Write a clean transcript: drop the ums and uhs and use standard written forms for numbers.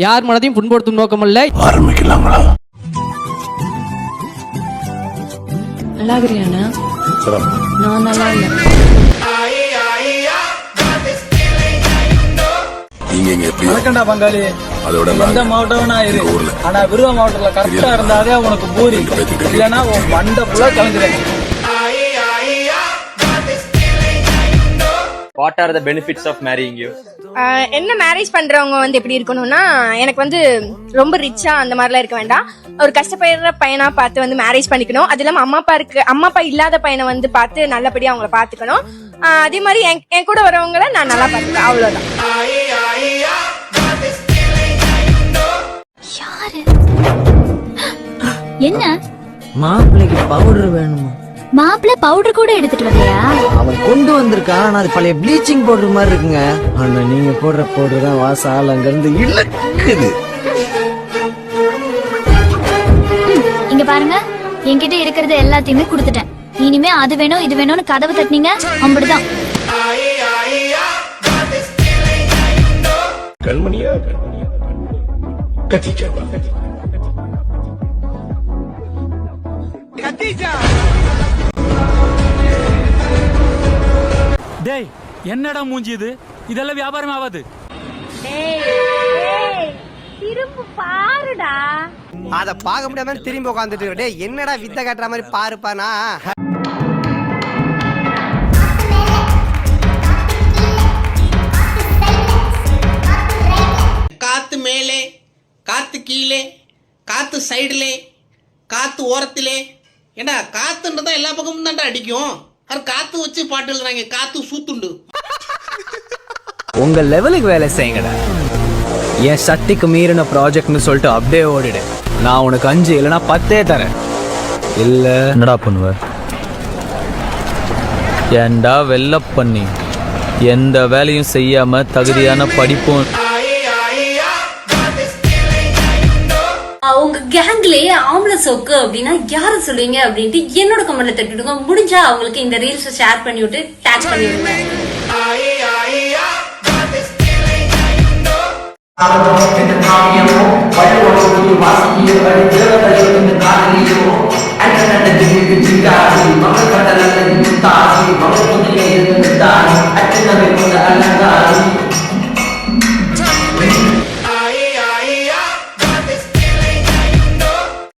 யார் மனதையும் புண்படுத்தும் நோக்கமல்ல. ஆரம்பிக்கலாங்களா? நல்லா இருக்கிறியாண்ணா? நான் நல்லா இல்லை. பங்காளி அதோட எந்த மாவட்டம் ஆனா விருவ மாவட்டத்துல கரெக்டா இருந்தாலே உனக்கு பூரி இல்லைன்னா உன் மண்டை ஃபுல்லா கலந்துறேன். What are the benefits of marrying you? என்ன மேரேஜ் பண்றவங்க வந்து எப்படி இருக்கணும்னா, எனக்கு வந்து ரொம்ப ரிச்சா அந்த மாதிரிலாம் இருக்க வேண்டாம். ஒரு கஷ்டப்படுற பையனா பார்த்து வந்து மேரேஜ் பண்ணிக்கணும். அது இல்லாம அம்மா அப்பா இல்லாத பையனை வந்து பார்த்து நல்லபடியா அவங்கள பாத்துக்கணும். அதே மாதிரி என் கூட வரவங்கள நான் நல்லா பாத்துக்கிறேன். அவ்வளவுதான். என்ன மாப்பிள்ளைக்கு பவுடர் வேணுமா? மாப்பிள்ள பவுடர் கூட எடுத்துட்டு வரையா? அவன் கொண்டு வந்திருக்கான். ஆனா அது பழைய ப்ளீச்சிங் பவுடர் மாதிரி இருக்குங்க. ஆனா நீங்க போடுற பவுடர் தான் வாசம் அங்க இருந்து இழுக்குது. இங்க பாருங்க, என்கிட்ட இருக்கிறது எல்லாத்தையுமே கொடுத்துட்டேன். இனிமே அது வேணும் இது வேணும்னு கதவு தட்டினீங்க அப்படிதான். கண்மணியா கத்திச்சா டேய், என்னடா மூஞ்சி இது? இதெல்லாம் வியாபாரம் ஆகாது. திரும்ப பாருடா. அத பார்க்க முடியாம திரும்பி உட்காந்துட்டு டேய் என்னடா வித்த காட்டுற மாதிரி பாருப்பானா. காத்து மேலே, காத்து கீழே, காத்து சைடுலே, காத்து ஓரத்திலே. ஏண்டா காத்துன்றதான் எல்லா பக்கமும் தான்டா அடிக்கும். அது காத்து வச்சு பாட்டு எழுதுறாங்க. காத்து சூத்துண்டு. உங்க லெவலுக்கு வேலை செய்யுங்கடா. என் சக்திக்கு மீறின ப்ராஜெக்ட்னு சொல்லிட்டு அப்படியே ஓடிடு. நான் உனக்கு 5 இல்லைன்னா 10 தரேன். இல்ல என்னடா பண்ணுவ? ஏண்டா வெள்ள பண்ணி எந்த வேலையும் செய்யாம தகுதியான படிப்பும். உங்க கேங்லயே ஆம்பளை சோக்கு அப்படின்னா யார சொல்லுவீங்க அப்படின்ட்டு என்னோட கமெண்ட்ல தட்டிடுங்க. முடிஞ்சா அவங்களுக்கு இந்த ரீல்ஸ் ஷேர் பண்ணி விட்டு டேக் பண்ணி விடுங்க. வாசி